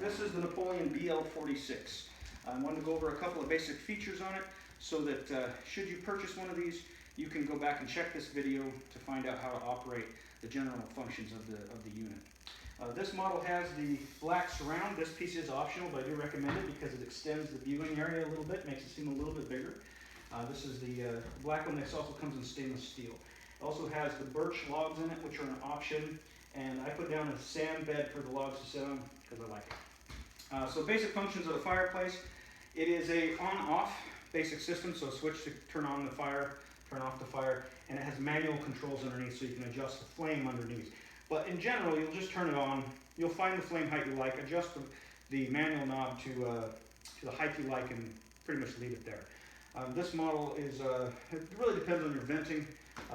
This is the Napoleon BL46. I wanted to go over a couple of basic features on it so that should you purchase one of these, you can go back and check this video to find out how to operate the general functions of the unit. This model has the black surround. This piece is optional, but I do recommend it because it extends the viewing area a little bit, makes it seem a little bit bigger. This is the black one. This also comes in stainless steel. It also has the birch logs in it, which are an option, and I put down a sand bed for the logs to sit on because I like it. So basic functions of the fireplace. It is a on-off basic system, so a switch to turn on the fire, turn off the fire, and it has manual controls underneath so you can adjust the flame underneath. But in general, you'll just turn it on. You'll find the flame height you like, adjust the manual knob to the height you like, and pretty much leave it there. This model is, it really depends on your venting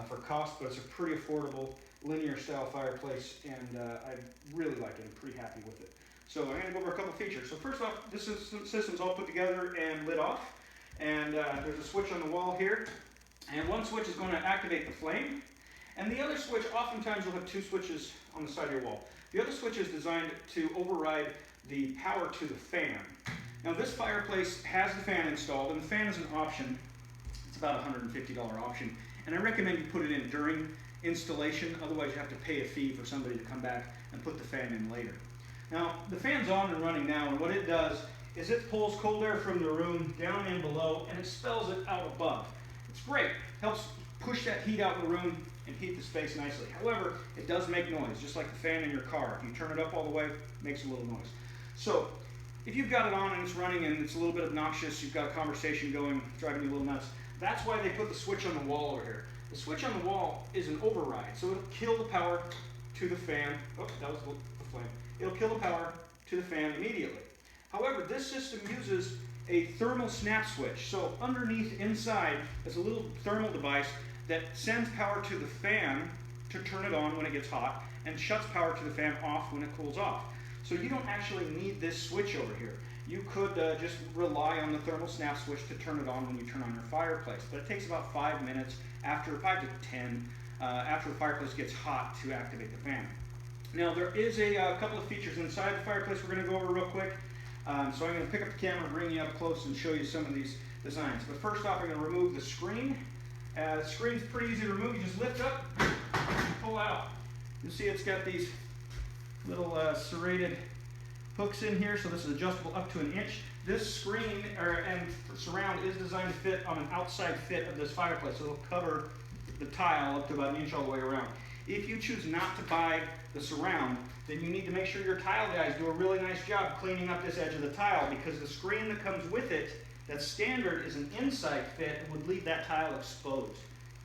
for cost, but it's a pretty affordable linear style fireplace, and I really like it. I'm pretty happy with it. So I'm going to go over a couple features. So first off, this system's all put together and lit off, and there's a switch on the wall here, and one switch is going to activate the flame, and the other switch, oftentimes you'll have two switches on the side of your wall. The other switch is designed to override the power to the fan. Now this fireplace has the fan installed, and the fan is an option. It's about a $150 option, and I recommend you put it in during installation, otherwise you have to pay a fee for somebody to come back and put the fan in later. Now the fan's on and running now, and what it does is it pulls cold air from the room down and below and expels it out above. It's great, helps push that heat out of the room and heat the space nicely. However, it does make noise, just like the fan in your car. If you turn it up all the way, it makes a little noise. So if you've got it on and it's running and it's a little bit obnoxious, you've got a conversation going, driving you a little nuts, that's why they put the switch on the wall over here. The switch on the wall is an override, so it'll kill the power to the fan. Oh, that was the flame. It'll kill the power to the fan immediately. However, this system uses a thermal snap switch. So underneath, inside, is a little thermal device that sends power to the fan to turn it on when it gets hot, and shuts power to the fan off when it cools off. So you don't actually need this switch over here. You could just rely on the thermal snap switch to turn it on when you turn on your fireplace. But it takes about 5 minutes, 5 to 10, after the fireplace gets hot to activate the fan. Now there is a couple of features inside the fireplace we're going to go over real quick. So I'm going to pick up the camera, bring you up close, and show you some of these designs. But first off, I'm going to remove the screen. The screen's pretty easy to remove. You just lift up, and pull out. You'll see it's got these little serrated hooks in here, so this is adjustable up to 1 inch. This screen and surround is designed to fit on an outside fit of this fireplace, so it'll cover the tile up to about 1 inch all the way around. If you choose not to buy the surround, then you need to make sure your tile guys do a really nice job cleaning up this edge of the tile, because the screen that comes with it, that's standard, is an inside fit and would leave that tile exposed.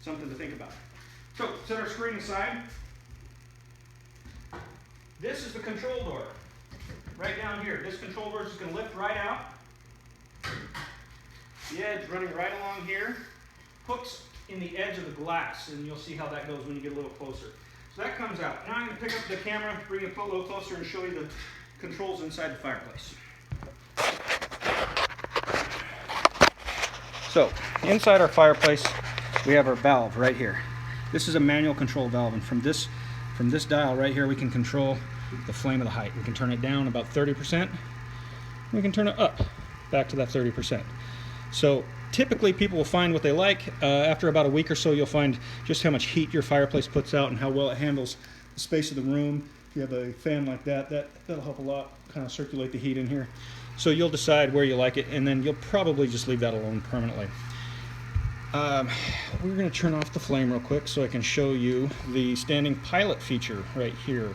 Something to think about. So set our screen aside. This is the control door. Right down here. This control door is just going to lift right out. The edge running right along here. Hooks in the edge of the glass, and you'll see how that goes when you get a little closer. So that comes out. Now I'm going to pick up the camera, bring it a little closer, and show you the controls inside the fireplace. So inside our fireplace, we have our valve right here. This is a manual control valve, and from this dial right here, we can control the flame of the height. We can turn it down about 30%. We can turn it up back to that 30%. So typically people will find what they like. After about a week or so, you'll find just how much heat your fireplace puts out and how well it handles the space of the room. If you have a fan like that, that'll help a lot, kind of circulate the heat in here. So you'll decide where you like it, and then you'll probably just leave that alone permanently. We're going to turn off the flame real quick so I can show you the standing pilot feature right here.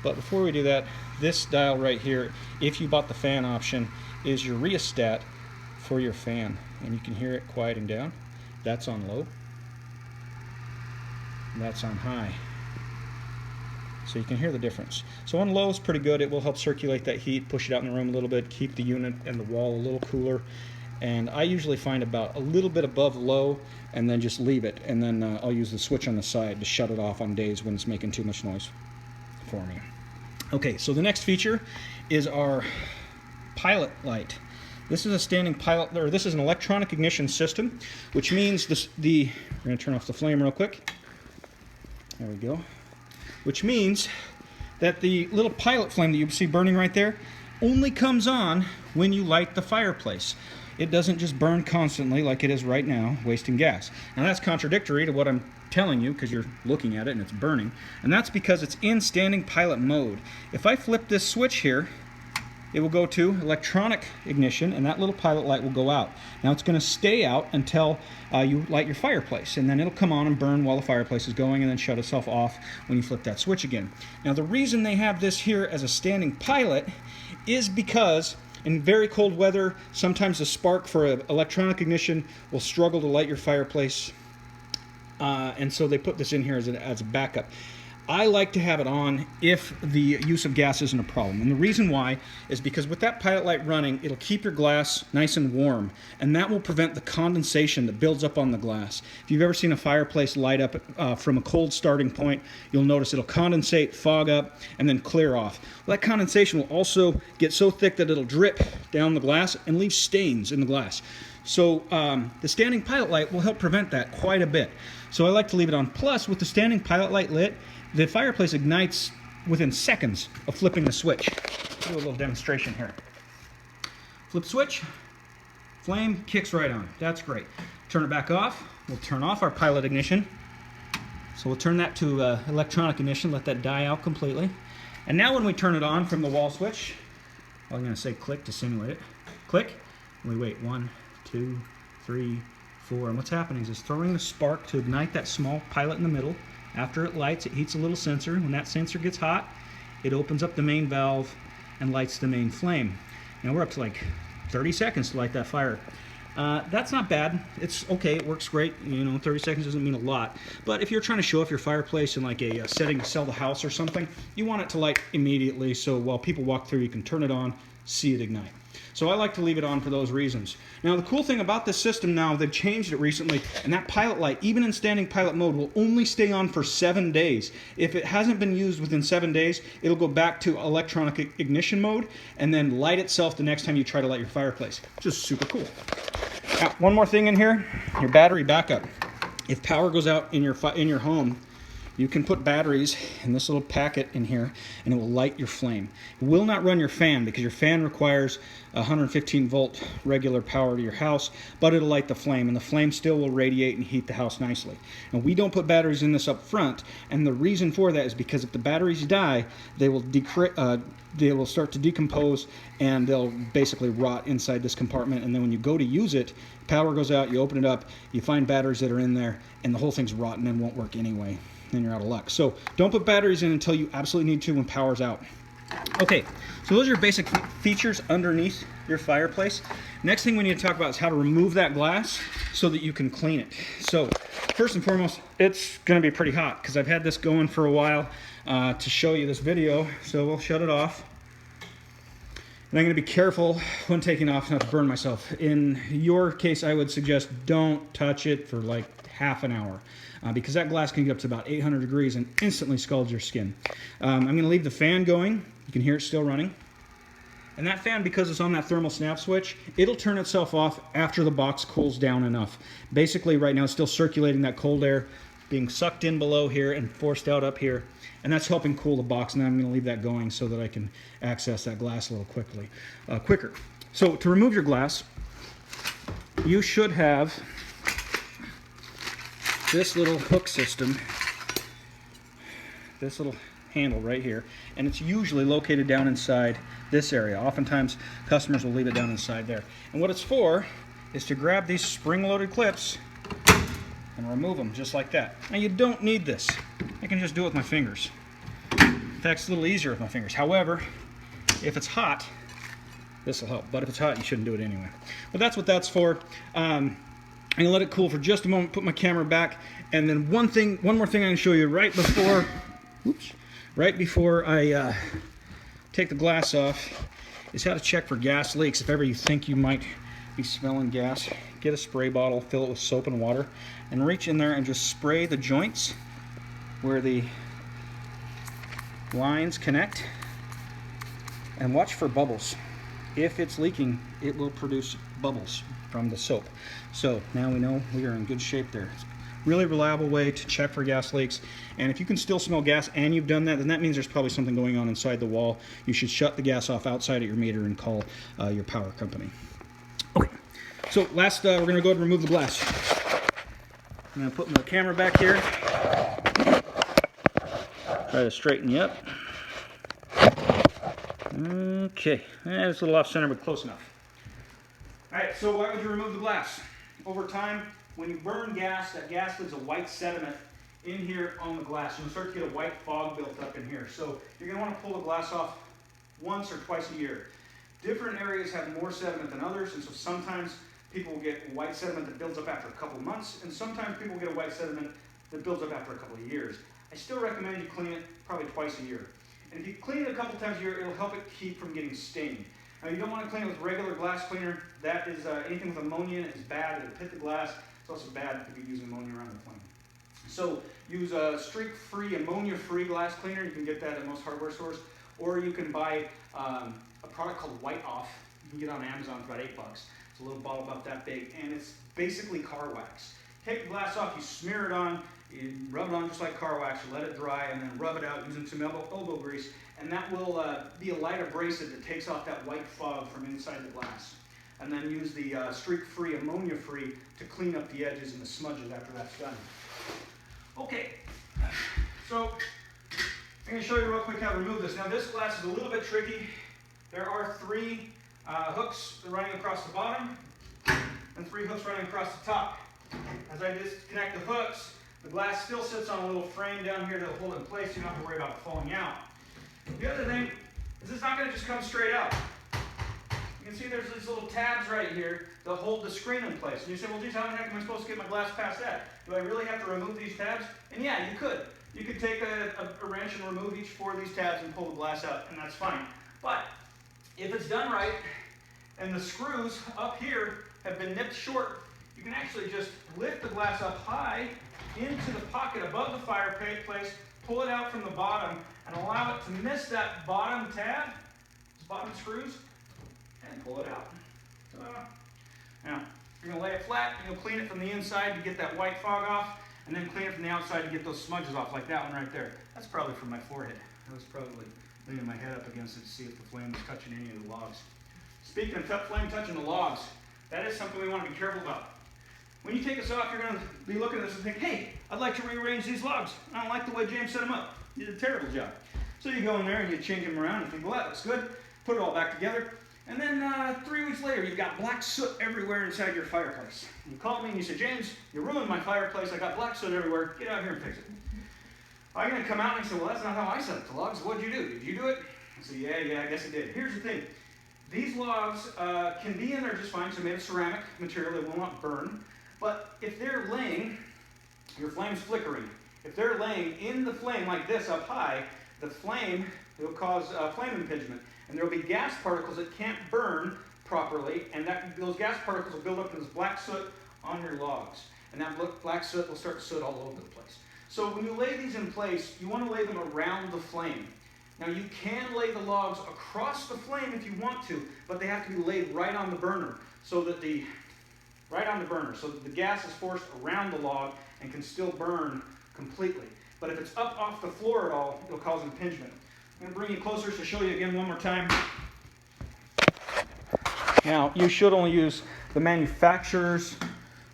But before we do that, this dial right here, if you bought the fan option, is your rheostat for your fan. And you can hear it quieting down. That's on low. That's on high. So you can hear the difference. So on low is pretty good. It will help circulate that heat, push it out in the room a little bit, keep the unit and the wall a little cooler. And I usually find about a little bit above low and then just leave it. And then I'll use the switch on the side to shut it off on days when it's making too much noise for me. Okay, so the next feature is our pilot light. This is a standing pilot, or this is an electronic ignition system, which means we're going to turn off the flame real quick. There we go. Which means that the little pilot flame that you see burning right there, only comes on when you light the fireplace. It doesn't just burn constantly like it is right now, wasting gas. Now that's contradictory to what I'm telling you because you're looking at it and it's burning. And that's because it's in standing pilot mode. If I flip this switch here, it will go to electronic ignition and that little pilot light will go out. Now it's going to stay out until you light your fireplace, and then it'll come on and burn while the fireplace is going and then shut itself off when you flip that switch again. Now the reason they have this here as a standing pilot is because in very cold weather, sometimes the spark for an electronic ignition will struggle to light your fireplace, and so they put this in here as a backup. I like to have it on if the use of gas isn't a problem. And the reason why is because with that pilot light running, it'll keep your glass nice and warm, and that will prevent the condensation that builds up on the glass. If you've ever seen a fireplace light up from a cold starting point, you'll notice it'll condensate, fog up, and then clear off. Well, that condensation will also get so thick that it'll drip down the glass and leave stains in the glass. So the standing pilot light will help prevent that quite a bit. So I like to leave it on. Plus, with the standing pilot light lit, the fireplace ignites within seconds of flipping the switch. I'll do a little demonstration here. Flip switch, flame kicks right on. That's great. Turn it back off. We'll turn off our pilot ignition. So we'll turn that to electronic ignition, let that die out completely. And now when we turn it on from the wall switch, I'm going to say click to simulate it. Click, and we wait 1, 2, 3, 4. And what's happening is it's throwing the spark to ignite that small pilot in the middle. After it lights, it heats a little sensor. When that sensor gets hot, it opens up the main valve and lights the main flame. Now we're up to like 30 seconds to light that fire. That's not bad. It's okay, it works great. You know, 30 seconds doesn't mean a lot. But if you're trying to show off your fireplace in like a setting to sell the house or something, you want it to light immediately so while people walk through, you can turn it on, see it ignite. So I like to leave it on for those reasons. Now the cool thing about this system now, they've changed it recently, and that pilot light, even in standing pilot mode, will only stay on for 7 days. If it hasn't been used within 7 days, it'll go back to electronic ignition mode and then light itself the next time you try to light your fireplace. Just super cool. Now, one more thing in here, your battery backup. If power goes out in your home, you can put batteries in this little packet in here and it will light your flame. It will not run your fan because your fan requires 115 volt regular power to your house, but it'll light the flame, and the flame still will radiate and heat the house nicely. And we don't put batteries in this up front, and the reason for that is because if the batteries die, they will start to decompose and they'll basically rot inside this compartment, and then when you go to use it, power goes out, you open it up, you find batteries that are in there, and the whole thing's rotten and won't work anyway. Then you're out of luck. So don't put batteries in until you absolutely need to when power's out. Okay, so those are your basic features underneath your fireplace. Next thing we need to talk about is how to remove that glass so that you can clean it. So first and foremost, it's going to be pretty hot because I've had this going for a while to show you this video. So we'll shut it off. And I'm going to be careful when taking off not to burn myself. In your case, I would suggest don't touch it for like half an hour. Because that glass can get up to about 800 degrees and instantly scalds your skin. I'm going to leave the fan going. You can hear it still running. And that fan, because it's on that thermal snap switch, it'll turn itself off after the box cools down enough. Basically, right now, it's still circulating that cold air, being sucked in below here and forced out up here. And that's helping cool the box. And I'm going to leave that going so that I can access that glass a little quicker. So to remove your glass, you should have this little hook system, this little handle right here, and it's usually located down inside this area. Oftentimes customers will leave it down inside there. And what it's for is to grab these spring-loaded clips and remove them just like that. Now you don't need this. I can just do it with my fingers. In fact, it's a little easier with my fingers. However, if it's hot, this will help. But if it's hot, you shouldn't do it anyway. But that's what that's for. I'm going to let it cool for just a moment, put my camera back, and then one more thing I'm going to show you right before I take the glass off is how to check for gas leaks. If ever you think you might be smelling gas, get a spray bottle, fill it with soap and water, and reach in there and just spray the joints where the lines connect, and watch for bubbles. If it's leaking, it will produce bubbles from the soap. So now we know we are in good shape there. Really reliable way to check for gas leaks. And if you can still smell gas and you've done that, then that means there's probably something going on inside the wall. You should shut the gas off outside at your meter and call your power company. Okay, so last we're going to go ahead and remove the glass. I'm going to put my camera back here. Try to straighten you up. Okay, it's a little off center, but close enough. All right, so why would you remove the glass? Over time, when you burn gas, that gas leaves a white sediment in here on the glass. You'll start to get a white fog built up in here. So you're going to want to pull the glass off once or twice a year. Different areas have more sediment than others, and so sometimes people will get white sediment that builds up after a couple of months, and sometimes people get a white sediment that builds up after a couple of years. I still recommend you clean it probably twice a year. And if you clean it a couple times a year, it'll help it keep from getting stained. Now, you don't want to clean it with regular glass cleaner. That is, anything with ammonia is bad. It'll pit the glass. It's also bad if you use ammonia around the flame. So use a streak-free, ammonia-free glass cleaner. You can get that at most hardware stores. Or you can buy a product called White Off. You can get it on Amazon for about $8. It's a little bottle about that big, and it's basically car wax. Take the glass off, you smear it on, you rub it on just like car wax, you let it dry, and then rub it out using some elbow grease, and that will be a light abrasive that takes off that white fog from inside the glass. And then use the streak-free, ammonia-free to clean up the edges and the smudges after that's done. Okay, so I'm going to show you real quick how to remove this. Now this glass is a little bit tricky. There are 3 hooks running across the bottom and 3 hooks running across the top. As I disconnect the hooks, the glass still sits on a little frame down here to hold it in place, so you don't have to worry about it falling out. The other thing is it's not going to just come straight out. You can see there's these little tabs right here that hold the screen in place. And you say, well, geez, how the heck am I supposed to get my glass past that? Do I really have to remove these tabs? And yeah, you could. You could take a wrench and remove each 4 of these tabs and pull the glass out, and that's fine. But if it's done right, and the screws up here have been nipped short, you can actually just lift the glass up high into the pocket above the fireplace, pull it out from the bottom, and allow it to miss that bottom tab, those bottom screws, and pull it out. Now, you're going to lay it flat, and you'll clean it from the inside to get that white fog off, and then clean it from the outside to get those smudges off, like that one right there. That's probably from my forehead. I was probably leaning my head up against it to see if the flame was touching any of the logs. Speaking of flame touching the logs, that is something we want to be careful about. When you take this off, you're going to be looking at this and think, hey, I'd like to rearrange these logs. I don't like the way James set them up. You did a terrible job. So you go in there and you change them around and think, well, that looks good. Put it all back together. And then 3 weeks later, you've got black soot everywhere inside your fireplace. You call me and you say, James, you ruined my fireplace. I got black soot everywhere. Get out here and fix it. I'm going to come out and say, well, that's not how I set up the logs. What'd you do? Did you do it? I say, yeah, I guess I did. Here's the thing. These logs can be in there just fine, so they're made of ceramic material. They will not burn. But if they're laying, your flame's flickering. If they're laying in the flame like this up high, the flame will cause flame impingement. And there will be gas particles that can't burn properly, and those gas particles will build up in this black soot on your logs. And that black soot will start to soot all over the place. So when you lay these in place, you want to lay them around the flame. Now you can lay the logs across the flame if you want to, but they have to be laid right on the burner so that the gas is forced around the log and can still burn completely. But if it's up off the floor at all, it'll cause impingement. I'm going to bring you closer to show you again one more time. Now, you should only use the manufacturer's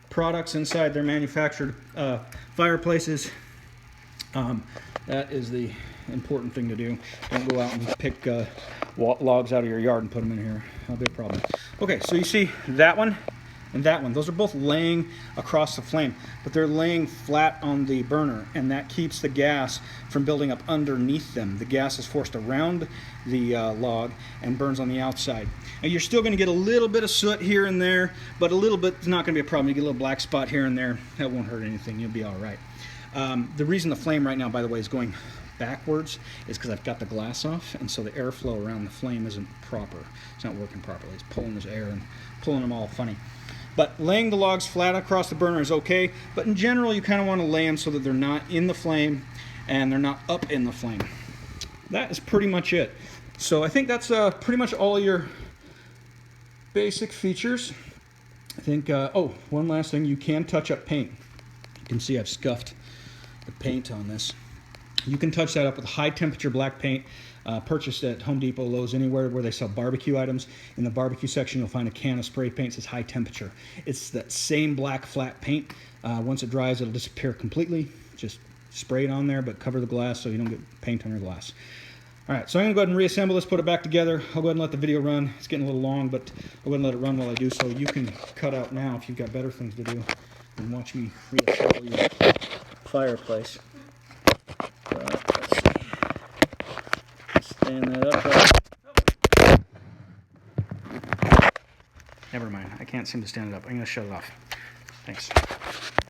products inside their manufactured fireplaces. That is the important thing to do. Don't go out and pick logs out of your yard and put them in here. That'll be a problem. Okay, so you see that one and that one. Those are both laying across the flame, but they're laying flat on the burner, and that keeps the gas from building up underneath them. The gas is forced around the log and burns on the outside. And you're still going to get a little bit of soot here and there, but a little bit is not going to be a problem. You get a little black spot here and there. That won't hurt anything. You'll be all right. The reason the flame right now, by the way, is going backwards is because I've got the glass off, and so the airflow around the flame isn't proper. It's not working properly. It's pulling this air and pulling them all funny. But laying the logs flat across the burner is okay, but in general you kind of want to lay them so that they're not in the flame and they're not up in the flame. That is pretty much it. So I think that's pretty much all your basic features. I think, oh, one last thing, you can touch up paint. You can see I've scuffed the paint on this. You can touch that up with high temperature black paint, purchased at Home Depot, Lowe's, anywhere where they sell barbecue items. In the barbecue section, you'll find a can of spray paint that says high temperature. It's that same black flat paint. Once it dries, it'll disappear completely. Just spray it on there, but cover the glass so you don't get paint on your glass. All right, so I'm gonna go ahead and reassemble this, put it back together. I'll go ahead and let the video run. It's getting a little long, but I'll go ahead and let it run while I do so. You can cut out now if you've got better things to do than watch me reassemble your fireplace. Let's see. Stand that up. Never mind, I can't seem to stand it up. I'm gonna shut it off. Thanks.